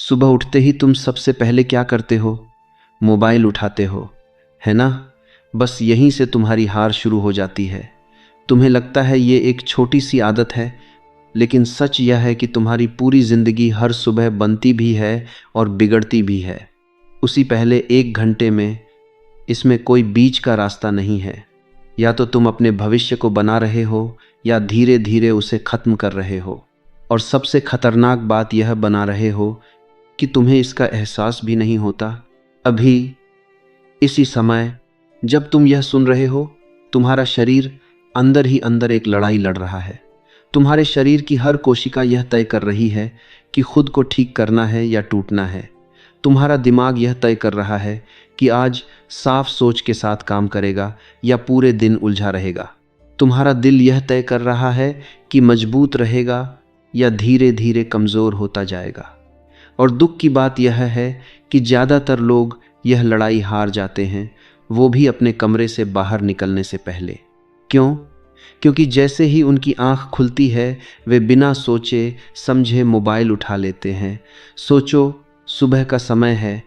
सुबह उठते ही तुम सबसे पहले क्या करते हो? मोबाइल उठाते हो, है ना? बस यहीं से तुम्हारी हार शुरू हो जाती है। तुम्हें लगता है ये एक छोटी सी आदत है, लेकिन सच यह है कि तुम्हारी पूरी जिंदगी हर सुबह बनती भी है और बिगड़ती भी है। उसी पहले 1 घंटे में इसमें कोई बीच का रास्ता नहीं है। या तो तुम अपने भविष्य को बना रहे हो या धीरे धीरे उसे खत्म कर रहे हो। और सबसे खतरनाक बात यह बना रहे हो कि तुम्हें इसका एहसास भी नहीं होता। अभी इसी समय जब तुम यह सुन रहे हो, तुम्हारा शरीर अंदर ही अंदर एक लड़ाई लड़ रहा है। तुम्हारे शरीर की हर कोशिका यह तय कर रही है कि खुद को ठीक करना है या टूटना है। तुम्हारा दिमाग यह तय कर रहा है कि आज साफ सोच के साथ काम करेगा या पूरे दिन उलझा रहेगा। तुम्हारा दिल यह तय कर रहा है कि मजबूत रहेगा या धीरे धीरे कमज़ोर होता जाएगा। और दुख की बात यह है कि ज़्यादातर लोग यह लड़ाई हार जाते हैं, वो भी अपने कमरे से बाहर निकलने से पहले। क्यों? क्योंकि जैसे ही उनकी आंख खुलती है, वे बिना सोचे समझे मोबाइल उठा लेते हैं। सोचो, सुबह का समय है,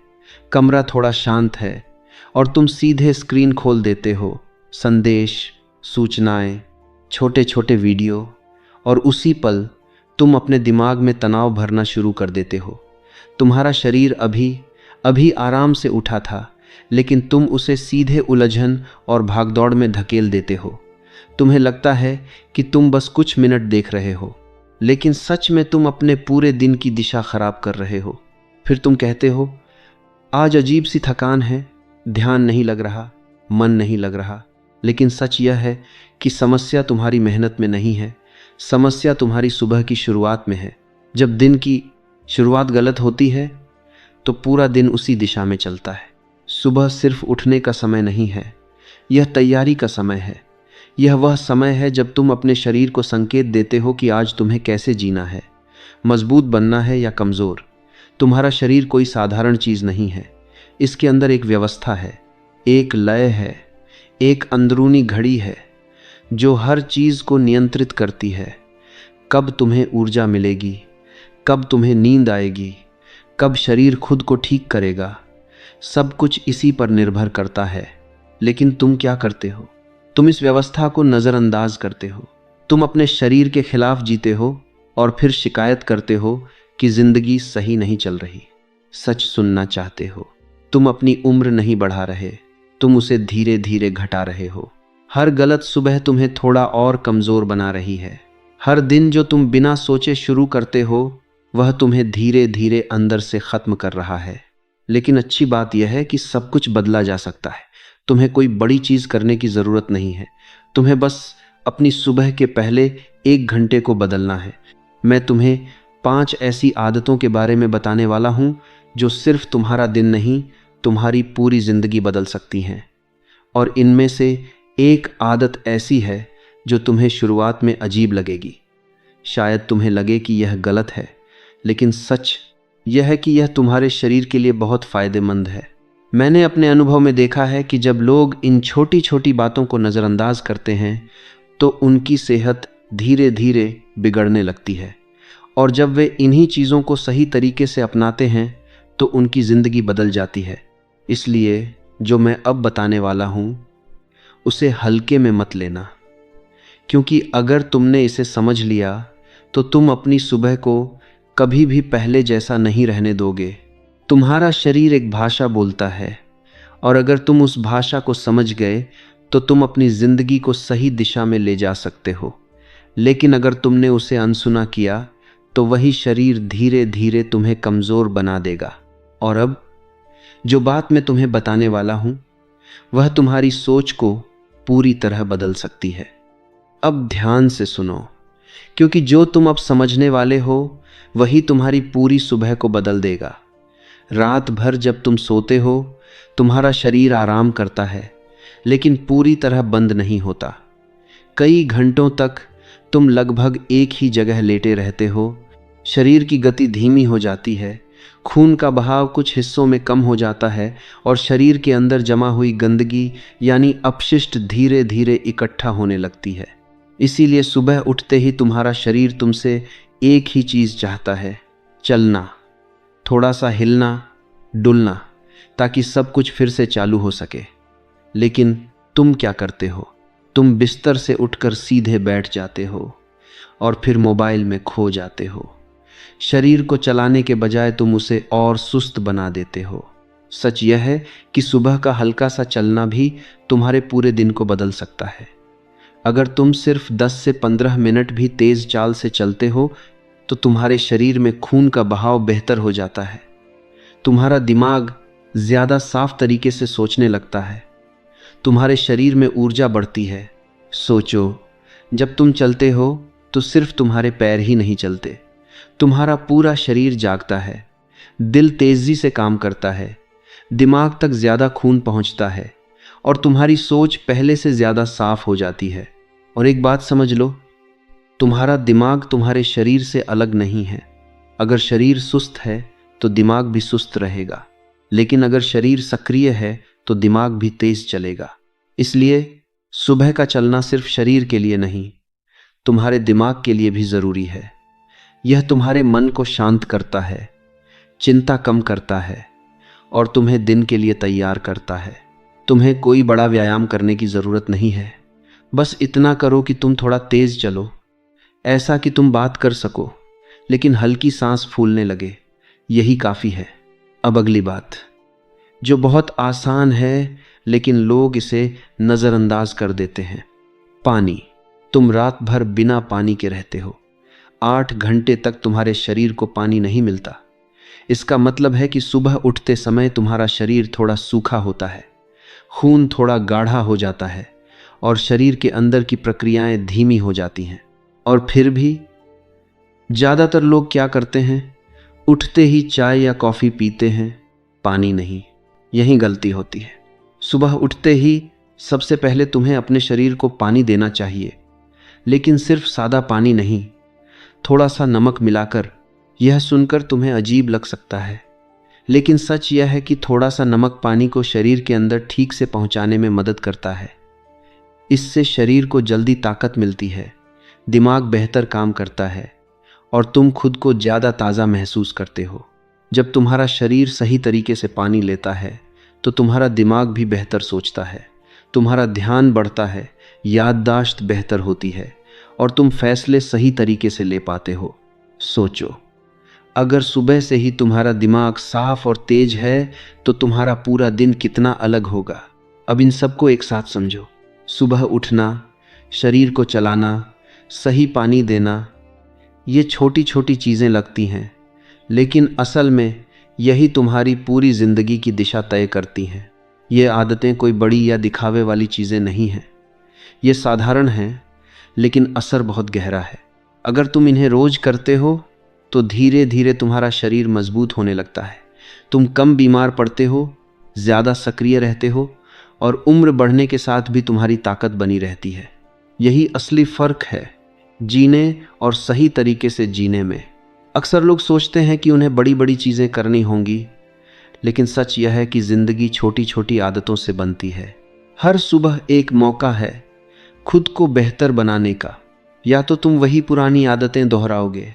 कमरा थोड़ा शांत है और तुम सीधे स्क्रीन खोल देते हो। संदेश, सूचनाएं, छोटे छोटे वीडियो, और उसी पल तुम अपने दिमाग में तनाव भरना शुरू कर देते हो। तुम्हारा शरीर अभी अभी आराम से उठा था, लेकिन तुम उसे सीधे उलझन और भागदौड़ में धकेल देते हो। तुम्हें लगता है कि तुम बस कुछ मिनट देख रहे हो, लेकिन सच में तुम अपने पूरे दिन की दिशा खराब कर रहे हो। फिर तुम कहते हो, आज अजीब सी थकान है, ध्यान नहीं लग रहा, मन नहीं लग रहा। लेकिन सच यह है कि समस्या तुम्हारी मेहनत में नहीं है, समस्या तुम्हारी सुबह की शुरुआत में है। जब दिन की शुरुआत गलत होती है तो पूरा दिन उसी दिशा में चलता है। सुबह सिर्फ उठने का समय नहीं है, यह तैयारी का समय है। यह वह समय है जब तुम अपने शरीर को संकेत देते हो कि आज तुम्हें कैसे जीना है, मजबूत बनना है या कमज़ोर। तुम्हारा शरीर कोई साधारण चीज़ नहीं है, इसके अंदर एक व्यवस्था है, एक लय है, एक अंदरूनी घड़ी है जो हर चीज़ को नियंत्रित करती है। कब तुम्हें ऊर्जा मिलेगी, कब तुम्हें नींद आएगी, कब शरीर खुद को ठीक करेगा, सब कुछ इसी पर निर्भर करता है। लेकिन तुम क्या करते हो? तुम इस व्यवस्था को नज़रअंदाज करते हो। तुम अपने शरीर के खिलाफ जीते हो और फिर शिकायत करते हो कि जिंदगी सही नहीं चल रही। सच सुनना चाहते हो? तुम अपनी उम्र नहीं बढ़ा रहे, तुम उसे धीरे धीरे घटा रहे हो। हर गलत सुबह तुम्हें थोड़ा और कमज़ोर बना रही है। हर दिन जो तुम बिना सोचे शुरू करते हो, वह तुम्हें धीरे धीरे अंदर से ख़त्म कर रहा है। लेकिन अच्छी बात यह है कि सब कुछ बदला जा सकता है। तुम्हें कोई बड़ी चीज़ करने की ज़रूरत नहीं है, तुम्हें बस अपनी सुबह के पहले 1 घंटे को बदलना है। मैं तुम्हें 5 ऐसी आदतों के बारे में बताने वाला हूँ जो सिर्फ तुम्हारा दिन नहीं, तुम्हारी पूरी ज़िंदगी बदल सकती हैं। और इनमें से एक आदत ऐसी है जो तुम्हें शुरुआत में अजीब लगेगी। शायद तुम्हें लगे कि यह गलत है, लेकिन सच यह है कि यह तुम्हारे शरीर के लिए बहुत फ़ायदेमंद है। मैंने अपने अनुभव में देखा है कि जब लोग इन छोटी छोटी बातों को नज़रअंदाज करते हैं तो उनकी सेहत धीरे धीरे बिगड़ने लगती है, और जब वे इन्हीं चीज़ों को सही तरीके से अपनाते हैं तो उनकी ज़िंदगी बदल जाती है। इसलिए जो मैं अब बताने वाला हूँ उसे हल्के में मत लेना, क्योंकि अगर तुमने इसे समझ लिया तो तुम अपनी सुबह को कभी भी पहले जैसा नहीं रहने दोगे। तुम्हारा शरीर एक भाषा बोलता है, और अगर तुम उस भाषा को समझ गए तो तुम अपनी ज़िंदगी को सही दिशा में ले जा सकते हो। लेकिन अगर तुमने उसे अनसुना किया तो वही शरीर धीरे धीरे तुम्हें कमज़ोर बना देगा। और अब जो बात मैं तुम्हें बताने वाला हूँ वह तुम्हारी सोच को पूरी तरह बदल सकती है। अब ध्यान से सुनो, क्योंकि जो तुम अब समझने वाले हो वही तुम्हारी पूरी सुबह को बदल देगा। रात भर जब तुम सोते हो, तुम्हारा शरीर आराम करता है, लेकिन पूरी तरह बंद नहीं होता। कई घंटों तक तुम लगभग एक ही जगह लेटे रहते हो। शरीर की गति धीमी हो जाती है, खून का बहाव कुछ हिस्सों में कम हो जाता है, और शरीर के अंदर जमा हुई गंदगी यानी अपशिष्ट धीरे धीरे इकट्ठा होने लगती है। इसीलिए सुबह उठते ही तुम्हारा शरीर तुमसे एक ही चीज़ चाहता है, चलना। थोड़ा सा हिलना डुलना, ताकि सब कुछ फिर से चालू हो सके। लेकिन तुम क्या करते हो? तुम बिस्तर से उठकर सीधे बैठ जाते हो और फिर मोबाइल में खो जाते हो। शरीर को चलाने के बजाय तुम उसे और सुस्त बना देते हो। सच यह है कि सुबह का हल्का सा चलना भी तुम्हारे पूरे दिन को बदल सकता है। अगर तुम सिर्फ 10 से 15 मिनट भी तेज चाल से चलते हो तो तुम्हारे शरीर में खून का बहाव बेहतर हो जाता है। तुम्हारा दिमाग ज्यादा साफ तरीके से सोचने लगता है। तुम्हारे शरीर में ऊर्जा बढ़ती है। सोचो, जब तुम चलते हो तो सिर्फ तुम्हारे पैर ही नहीं चलते, तुम्हारा पूरा शरीर जागता है। दिल तेजी से काम करता है, दिमाग तक ज्यादा खून पहुंचता है और तुम्हारी सोच पहले से ज्यादा साफ हो जाती है। और एक बात समझ लो, तुम्हारा दिमाग तुम्हारे शरीर से अलग नहीं है। अगर शरीर सुस्त है तो दिमाग भी सुस्त रहेगा, लेकिन अगर शरीर सक्रिय है तो दिमाग भी तेज चलेगा। इसलिए सुबह का चलना सिर्फ शरीर के लिए नहीं, तुम्हारे दिमाग के लिए भी जरूरी है। यह तुम्हारे मन को शांत करता है, चिंता कम करता है और तुम्हें दिन के लिए तैयार करता है। तुम्हें कोई बड़ा व्यायाम करने की जरूरत नहीं है। बस इतना करो कि तुम थोड़ा तेज चलो, ऐसा कि तुम बात कर सको लेकिन हल्की सांस फूलने लगे। यही काफी है। अब अगली बात, जो बहुत आसान है लेकिन लोग इसे नजरअंदाज कर देते हैं। पानी। तुम रात भर बिना पानी के रहते हो। 8 घंटे तक तुम्हारे शरीर को पानी नहीं मिलता। इसका मतलब है कि सुबह उठते समय तुम्हारा शरीर थोड़ा सूखा होता है, खून थोड़ा गाढ़ा हो जाता है और शरीर के अंदर की प्रक्रियाएं धीमी हो जाती हैं। और फिर भी ज्यादातर लोग क्या करते हैं? उठते ही चाय या कॉफी पीते हैं, पानी नहीं। यही गलती होती है। सुबह उठते ही सबसे पहले तुम्हें अपने शरीर को पानी देना चाहिए, लेकिन सिर्फ सादा पानी नहीं, थोड़ा सा नमक मिलाकर। यह सुनकर तुम्हें अजीब लग सकता है, लेकिन सच यह है कि थोड़ा सा नमक पानी को शरीर के अंदर ठीक से पहुंचाने में मदद करता है। इससे शरीर को जल्दी ताकत मिलती है, दिमाग बेहतर काम करता है और तुम खुद को ज़्यादा ताज़ा महसूस करते हो। जब तुम्हारा शरीर सही तरीके से पानी लेता है तो तुम्हारा दिमाग भी बेहतर सोचता है, तुम्हारा ध्यान बढ़ता है, याददाश्त बेहतर होती है और तुम फैसले सही तरीके से ले पाते हो। सोचो, अगर सुबह से ही तुम्हारा दिमाग साफ और तेज है तो तुम्हारा पूरा दिन कितना अलग होगा। अब इन सबको एक साथ समझो। सुबह उठना, शरीर को चलाना, सही पानी देना, ये छोटी छोटी चीज़ें लगती हैं, लेकिन असल में यही तुम्हारी पूरी ज़िंदगी की दिशा तय करती हैं। ये आदतें कोई बड़ी या दिखावे वाली चीज़ें नहीं हैं, ये साधारण हैं लेकिन असर बहुत गहरा है। अगर तुम इन्हें रोज़ करते हो तो धीरे धीरे तुम्हारा शरीर मजबूत होने लगता है, तुम कम बीमार पड़ते हो, ज़्यादा सक्रिय रहते हो और उम्र बढ़ने के साथ भी तुम्हारी ताकत बनी रहती है। यही असली फ़र्क है जीने और सही तरीके से जीने में। अक्सर लोग सोचते हैं कि उन्हें बड़ी बड़ी चीज़ें करनी होंगी, लेकिन सच यह है कि ज़िंदगी छोटी छोटी आदतों से बनती है। हर सुबह एक मौका है खुद को बेहतर बनाने का। या तो तुम वही पुरानी आदतें दोहराओगे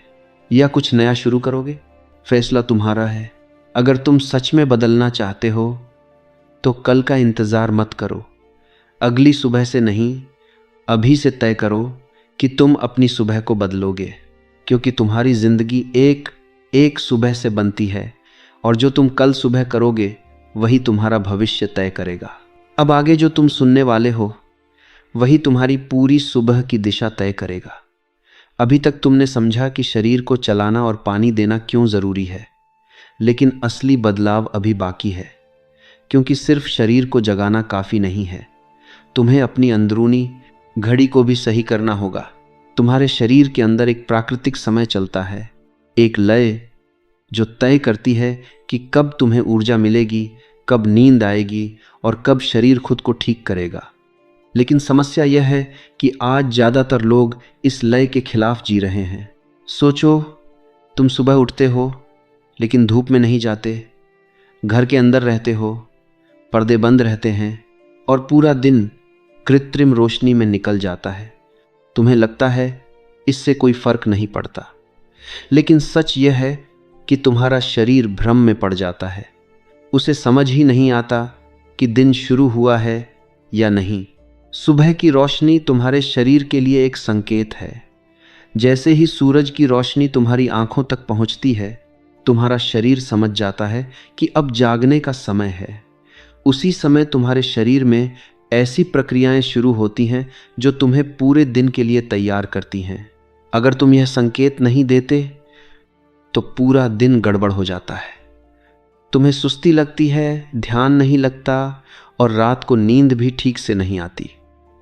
या कुछ नया शुरू करोगे, फैसला तुम्हारा है। अगर तुम सच में बदलना चाहते हो तो कल का इंतज़ार मत करो, अगली सुबह से नहीं, अभी से तय करो कि तुम अपनी सुबह को बदलोगे, क्योंकि तुम्हारी ज़िंदगी एक एक सुबह से बनती है और जो तुम कल सुबह करोगे वही तुम्हारा भविष्य तय करेगा। अब आगे जो तुम सुनने वाले हो वही तुम्हारी पूरी सुबह की दिशा तय करेगा। अभी तक तुमने समझा कि शरीर को चलाना और पानी देना क्यों ज़रूरी है, लेकिन असली बदलाव अभी बाकी है, क्योंकि सिर्फ शरीर को जगाना काफ़ी नहीं है, तुम्हें अपनी अंदरूनी घड़ी को भी सही करना होगा। तुम्हारे शरीर के अंदर एक प्राकृतिक समय चलता है, एक लय जो तय करती है कि कब तुम्हें ऊर्जा मिलेगी, कब नींद आएगी और कब शरीर खुद को ठीक करेगा। लेकिन समस्या यह है कि आज ज़्यादातर लोग इस लय के खिलाफ जी रहे हैं। सोचो, तुम सुबह उठते हो लेकिन धूप में नहीं जाते, घर के अंदर रहते हो, पर्दे बंद रहते हैं और पूरा दिन कृत्रिम रोशनी में निकल जाता है। तुम्हें लगता है इससे कोई फर्क नहीं पड़ता, लेकिन सच यह है कि तुम्हारा शरीर भ्रम में पड़ जाता है। उसे समझ ही नहीं आता कि दिन शुरू हुआ है या नहीं। सुबह की रोशनी तुम्हारे शरीर के लिए एक संकेत है। जैसे ही सूरज की रोशनी तुम्हारी आंखों तक पहुंचती है, तुम्हारा शरीर समझ जाता है कि अब जागने का समय है। उसी समय तुम्हारे शरीर में ऐसी प्रक्रियाएं शुरू होती हैं जो तुम्हें पूरे दिन के लिए तैयार करती हैं। अगर तुम यह संकेत नहीं देते तो पूरा दिन गड़बड़ हो जाता है। तुम्हें सुस्ती लगती है, ध्यान नहीं लगता और रात को नींद भी ठीक से नहीं आती।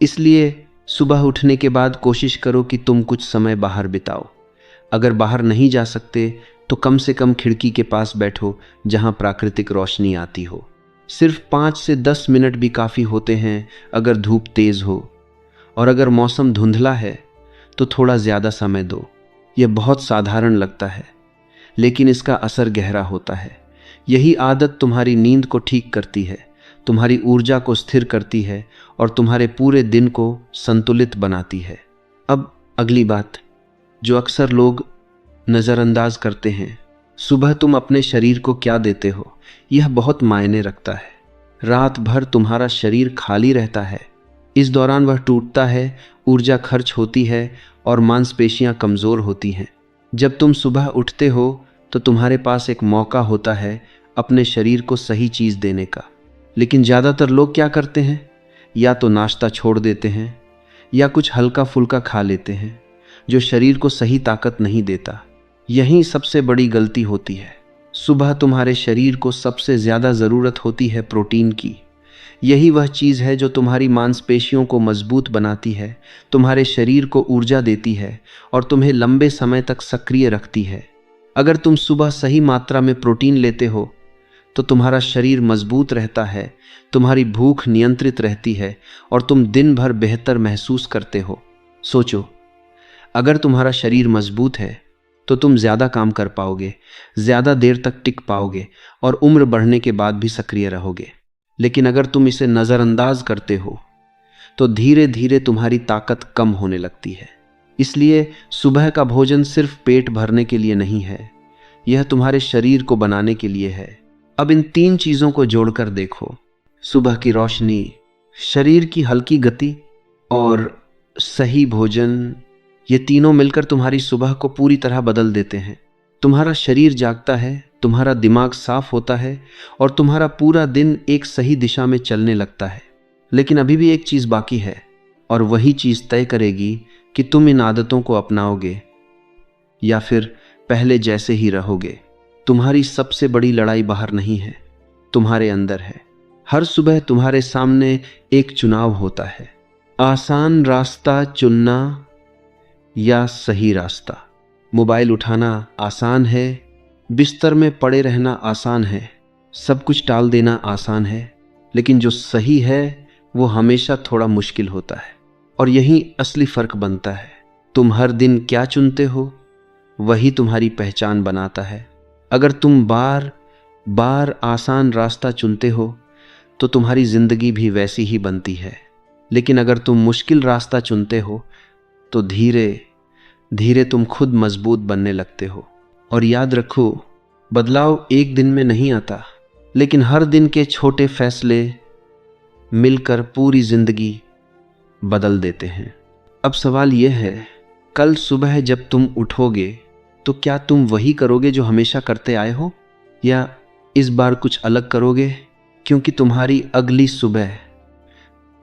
इसलिए सुबह उठने के बाद कोशिश करो कि तुम कुछ समय बाहर बिताओ। अगर बाहर नहीं जा सकते तो कम से कम खिड़की के पास बैठो जहां प्राकृतिक रोशनी आती हो। सिर्फ 5 से 10 मिनट भी काफ़ी होते हैं अगर धूप तेज़ हो, और अगर मौसम धुंधला है तो थोड़ा ज़्यादा समय दो। यह बहुत साधारण लगता है, लेकिन इसका असर गहरा होता है। यही आदत तुम्हारी नींद को ठीक करती है, तुम्हारी ऊर्जा को स्थिर करती है और तुम्हारे पूरे दिन को संतुलित बनाती है। अब अगली बात जो अक्सर लोग नज़रअंदाज करते हैं, सुबह तुम अपने शरीर को क्या देते हो, यह बहुत मायने रखता है। रात भर तुम्हारा शरीर खाली रहता है। इस दौरान वह टूटता है, ऊर्जा खर्च होती है और मांसपेशियां कमज़ोर होती हैं। जब तुम सुबह उठते हो तो तुम्हारे पास एक मौका होता है अपने शरीर को सही चीज़ देने का। लेकिन ज़्यादातर लोग क्या करते हैं, या तो नाश्ता छोड़ देते हैं या कुछ हल्का फुल्का खा लेते हैं जो शरीर को सही ताकत नहीं देता। यही सबसे बड़ी गलती होती है। सुबह तुम्हारे शरीर को सबसे ज़्यादा ज़रूरत होती है प्रोटीन की। यही वह चीज़ है जो तुम्हारी मांसपेशियों को मजबूत बनाती है, तुम्हारे शरीर को ऊर्जा देती है और तुम्हें लंबे समय तक सक्रिय रखती है। अगर तुम सुबह सही मात्रा में प्रोटीन लेते हो तो तुम्हारा शरीर मजबूत रहता है, तुम्हारी भूख नियंत्रित रहती है और तुम दिन भर बेहतर महसूस करते हो। सोचो, अगर तुम्हारा शरीर मजबूत है तो तुम ज़्यादा काम कर पाओगे, ज़्यादा देर तक टिक पाओगे और उम्र बढ़ने के बाद भी सक्रिय रहोगे। लेकिन अगर तुम इसे नज़रअंदाज करते हो तो धीरे धीरे तुम्हारी ताकत कम होने लगती है। इसलिए सुबह का भोजन सिर्फ पेट भरने के लिए नहीं है, यह तुम्हारे शरीर को बनाने के लिए है। अब इन 3 चीज़ों को जोड़कर देखो, सुबह की रोशनी, शरीर की हल्की गति और सही भोजन, ये तीनों मिलकर तुम्हारी सुबह को पूरी तरह बदल देते हैं। तुम्हारा शरीर जागता है, तुम्हारा दिमाग साफ होता है और तुम्हारा पूरा दिन एक सही दिशा में चलने लगता है। लेकिन अभी भी एक चीज़ बाकी है और वही चीज़ तय करेगी कि तुम इन आदतों को अपनाओगे या फिर पहले जैसे ही रहोगे। तुम्हारी सबसे बड़ी लड़ाई बाहर नहीं है, तुम्हारे अंदर है। हर सुबह तुम्हारे सामने एक चुनाव होता है, आसान रास्ता चुनना या सही रास्ता। मोबाइल उठाना आसान है, बिस्तर में पड़े रहना आसान है, सब कुछ टाल देना आसान है, लेकिन जो सही है वो हमेशा थोड़ा मुश्किल होता है। और यही असली फ़र्क बनता है। तुम हर दिन क्या चुनते हो वही तुम्हारी पहचान बनाता है। अगर तुम बार बार आसान रास्ता चुनते हो तो तुम्हारी ज़िंदगी भी वैसी ही बनती है। लेकिन अगर तुम मुश्किल रास्ता चुनते हो तो धीरे धीरे तुम खुद मजबूत बनने लगते हो। और याद रखो, बदलाव एक दिन में नहीं आता, लेकिन हर दिन के छोटे फैसले मिलकर पूरी ज़िंदगी बदल देते हैं। अब सवाल यह है, कल सुबह जब तुम उठोगे तो क्या तुम वही करोगे जो हमेशा करते आए हो, या इस बार कुछ अलग करोगे? क्योंकि तुम्हारी अगली सुबह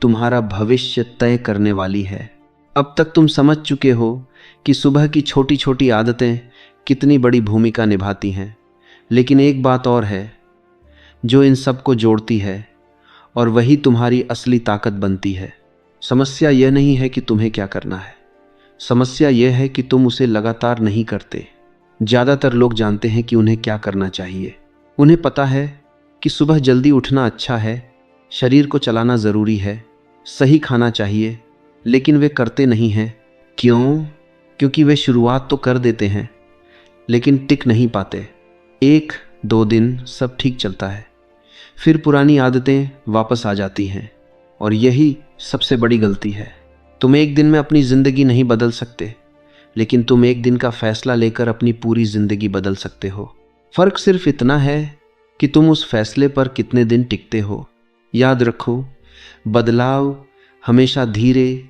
तुम्हारा भविष्य तय करने वाली है। अब तक तुम समझ चुके हो कि सुबह की छोटी छोटी आदतें कितनी बड़ी भूमिका निभाती हैं। लेकिन एक बात और है जो इन सब को जोड़ती है और वही तुम्हारी असली ताकत बनती है। समस्या यह नहीं है कि तुम्हें क्या करना है, समस्या यह है कि तुम उसे लगातार नहीं करते। ज़्यादातर लोग जानते हैं कि उन्हें क्या करना चाहिए। उन्हें पता है कि सुबह जल्दी उठना अच्छा है, शरीर को चलाना ज़रूरी है, सही खाना चाहिए, लेकिन वे करते नहीं हैं। क्यों? क्योंकि वे शुरुआत तो कर देते हैं लेकिन टिक नहीं पाते। 1-2 दिन सब ठीक चलता है, फिर पुरानी आदतें वापस आ जाती हैं। और यही सबसे बड़ी गलती है। तुम एक दिन में अपनी ज़िंदगी नहीं बदल सकते, लेकिन तुम एक दिन का फैसला लेकर अपनी पूरी ज़िंदगी बदल सकते हो। फर्क सिर्फ इतना है कि तुम उस फैसले पर कितने दिन टिकते हो। याद रखो, बदलाव हमेशा धीरे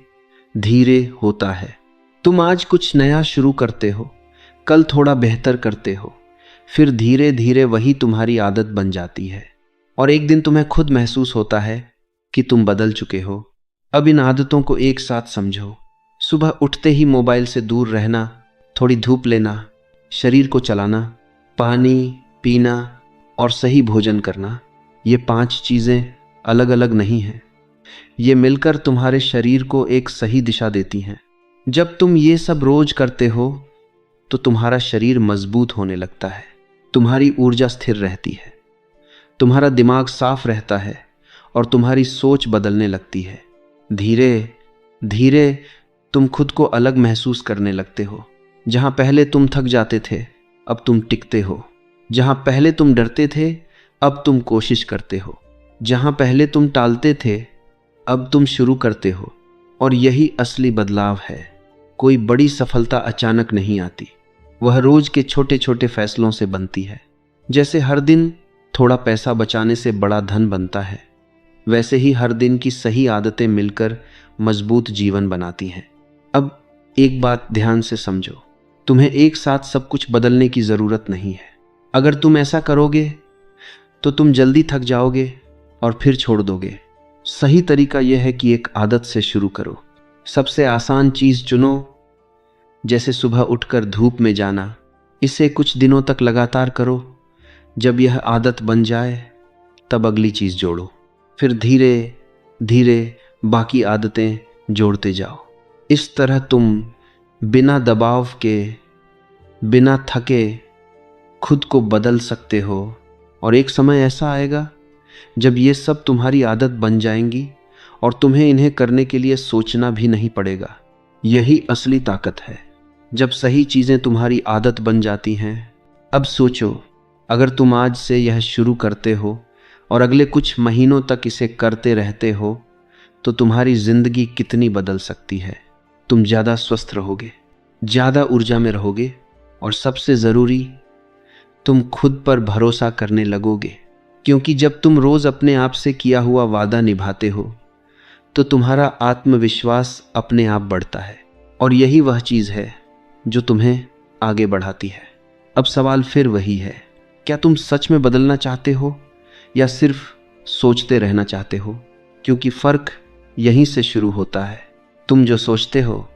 धीरे होता है। तुम आज कुछ नया शुरू करते हो, कल थोड़ा बेहतर करते हो, फिर धीरे धीरे वही तुम्हारी आदत बन जाती है और एक दिन तुम्हें खुद महसूस होता है कि तुम बदल चुके हो। अब इन आदतों को एक साथ समझो। सुबह उठते ही मोबाइल से दूर रहना, थोड़ी धूप लेना, शरीर को चलाना, पानी पीना और सही भोजन करना। ये 5 चीज़ें अलग अलग नहीं हैं, ये मिलकर तुम्हारे शरीर को एक सही दिशा देती हैं। जब तुम ये सब रोज करते हो तो तुम्हारा शरीर मजबूत होने लगता है, तुम्हारी ऊर्जा स्थिर रहती है, तुम्हारा दिमाग साफ रहता है और तुम्हारी सोच बदलने लगती है। धीरे धीरे तुम खुद को अलग महसूस करने लगते हो। जहां पहले तुम थक जाते थे, अब तुम टिकते हो। जहां पहले तुम डरते थे, अब तुम कोशिश करते हो। जहां पहले तुम टालते थे, अब तुम शुरू करते हो। और यही असली बदलाव है। कोई बड़ी सफलता अचानक नहीं आती, वह रोज के छोटे छोटे फैसलों से बनती है। जैसे हर दिन थोड़ा पैसा बचाने से बड़ा धन बनता है, वैसे ही हर दिन की सही आदतें मिलकर मजबूत जीवन बनाती हैं। अब एक बात ध्यान से समझो, तुम्हें एक साथ सब कुछ बदलने की जरूरत नहीं है। अगर तुम ऐसा करोगे तो तुम जल्दी थक जाओगे और फिर छोड़ दोगे। सही तरीका यह है कि एक आदत से शुरू करो। सबसे आसान चीज चुनो, जैसे सुबह उठकर धूप में जाना। इसे कुछ दिनों तक लगातार करो। जब यह आदत बन जाए तब अगली चीज जोड़ो, फिर धीरे धीरे बाकी आदतें जोड़ते जाओ। इस तरह तुम बिना दबाव के, बिना थके खुद को बदल सकते हो। और एक समय ऐसा आएगा जब ये सब तुम्हारी आदत बन जाएंगी और तुम्हें इन्हें करने के लिए सोचना भी नहीं पड़ेगा। यही असली ताकत है, जब सही चीजें तुम्हारी आदत बन जाती हैं। अब सोचो, अगर तुम आज से यह शुरू करते हो और अगले कुछ महीनों तक इसे करते रहते हो तो तुम्हारी जिंदगी कितनी बदल सकती है। तुम ज़्यादा स्वस्थ रहोगे, ज़्यादा ऊर्जा में रहोगे और सबसे ज़रूरी, तुम खुद पर भरोसा करने लगोगे। क्योंकि जब तुम रोज़ अपने आप से किया हुआ वादा निभाते हो तो तुम्हारा आत्मविश्वास अपने आप बढ़ता है और यही वह चीज़ है जो तुम्हें आगे बढ़ाती है। अब सवाल फिर वही है, क्या तुम सच में बदलना चाहते हो या सिर्फ सोचते रहना चाहते हो? क्योंकि फ़र्क यहीं से शुरू होता है। तुम जो सोचते हो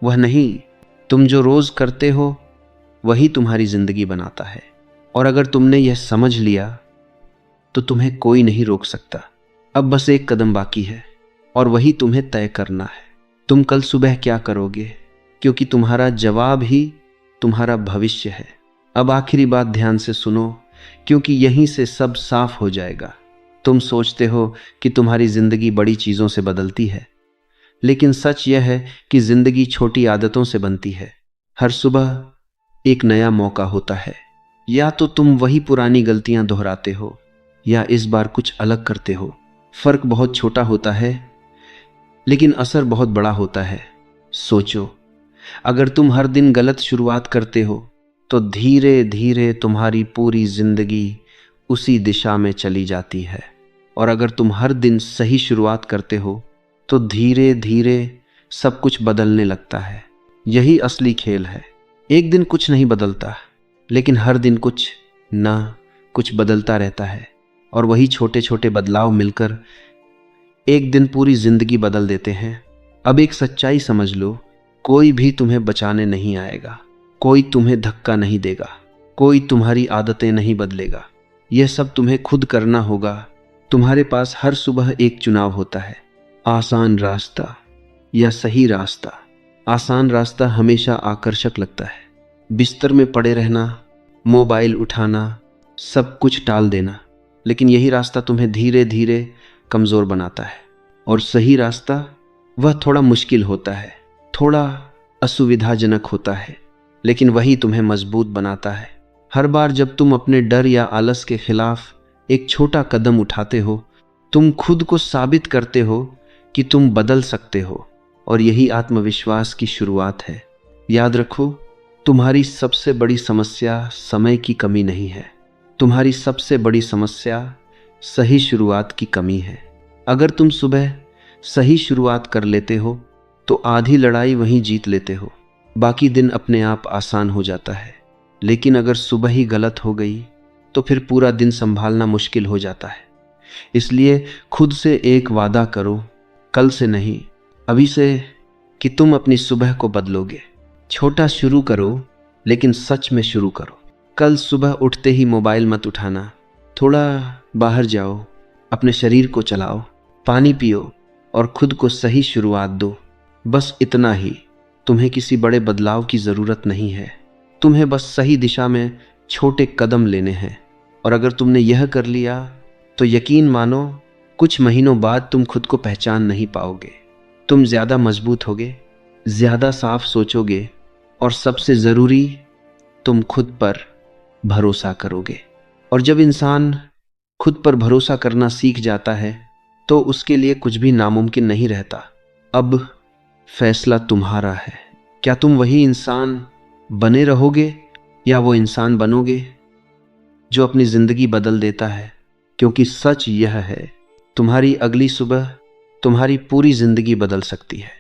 वह नहीं, तुम जो रोज़ करते हो वही तुम्हारी ज़िंदगी बनाता है। और अगर तुमने यह समझ लिया तो तुम्हें कोई नहीं रोक सकता। अब बस एक कदम बाकी है और वही तुम्हें तय करना है। तुम कल सुबह क्या करोगे, क्योंकि तुम्हारा जवाब ही तुम्हारा भविष्य है। अब आखिरी बात ध्यान से सुनो, क्योंकि यहीं से सब साफ हो जाएगा। तुम सोचते हो कि तुम्हारी ज़िंदगी बड़ी चीज़ों से बदलती है, लेकिन सच यह है कि ज़िंदगी छोटी आदतों से बनती है। हर सुबह एक नया मौका होता है। या तो तुम वही पुरानी गलतियां दोहराते हो या इस बार कुछ अलग करते हो। फ़र्क बहुत छोटा होता है लेकिन असर बहुत बड़ा होता है। सोचो, अगर तुम हर दिन गलत शुरुआत करते हो तो धीरे धीरे तुम्हारी पूरी ज़िंदगी उसी दिशा में चली जाती है। और अगर तुम हर दिन सही शुरुआत करते हो तो धीरे धीरे सब कुछ बदलने लगता है। यही असली खेल है। एक दिन कुछ नहीं बदलता, लेकिन हर दिन कुछ ना कुछ बदलता रहता है और वही छोटे छोटे बदलाव मिलकर एक दिन पूरी ज़िंदगी बदल देते हैं। अब एक सच्चाई समझ लो, कोई भी तुम्हें बचाने नहीं आएगा, कोई तुम्हें धक्का नहीं देगा, कोई तुम्हारी आदतें नहीं बदलेगा। यह सब तुम्हें खुद करना होगा। तुम्हारे पास हर सुबह एक चुनाव होता है, आसान रास्ता या सही रास्ता। आसान रास्ता हमेशा आकर्षक लगता है, बिस्तर में पड़े रहना, मोबाइल उठाना, सब कुछ टाल देना। लेकिन यही रास्ता तुम्हें धीरे धीरे कमज़ोर बनाता है। और सही रास्ता वह थोड़ा मुश्किल होता है, थोड़ा असुविधाजनक होता है, लेकिन वही तुम्हें मजबूत बनाता है। हर बार जब तुम अपने डर या आलस के खिलाफ एक छोटा कदम उठाते हो, तुम खुद को साबित करते हो कि तुम बदल सकते हो। और यही आत्मविश्वास की शुरुआत है। याद रखो, तुम्हारी सबसे बड़ी समस्या समय की कमी नहीं है, तुम्हारी सबसे बड़ी समस्या सही शुरुआत की कमी है। अगर तुम सुबह सही शुरुआत कर लेते हो तो आधी लड़ाई वहीं जीत लेते हो, बाकी दिन अपने आप आसान हो जाता है। लेकिन अगर सुबह ही गलत हो गई तो फिर पूरा दिन संभालना मुश्किल हो जाता है। इसलिए खुद से एक वादा करो, कल से नहीं, अभी से, कि तुम अपनी सुबह को बदलोगे। छोटा शुरू करो, लेकिन सच में शुरू करो। कल सुबह उठते ही मोबाइल मत उठाना, थोड़ा बाहर जाओ, अपने शरीर को चलाओ, पानी पियो और खुद को सही शुरुआत दो। बस इतना ही। तुम्हें किसी बड़े बदलाव की ज़रूरत नहीं है, तुम्हें बस सही दिशा में छोटे कदम लेने हैं। और अगर तुमने यह कर लिया तो यकीन मानो, कुछ महीनों बाद तुम खुद को पहचान नहीं पाओगे। तुम ज़्यादा मजबूत होगे, ज़्यादा साफ सोचोगे और सबसे ज़रूरी, तुम खुद पर भरोसा करोगे। और जब इंसान खुद पर भरोसा करना सीख जाता है तो उसके लिए कुछ भी नामुमकिन नहीं रहता। अब फैसला तुम्हारा है, क्या तुम वही इंसान बने रहोगे या वो इंसान बनोगे जो अपनी ज़िंदगी बदल देता है। क्योंकि सच यह है, तुम्हारी अगली सुबह तुम्हारी पूरी ज़िंदगी बदल सकती है।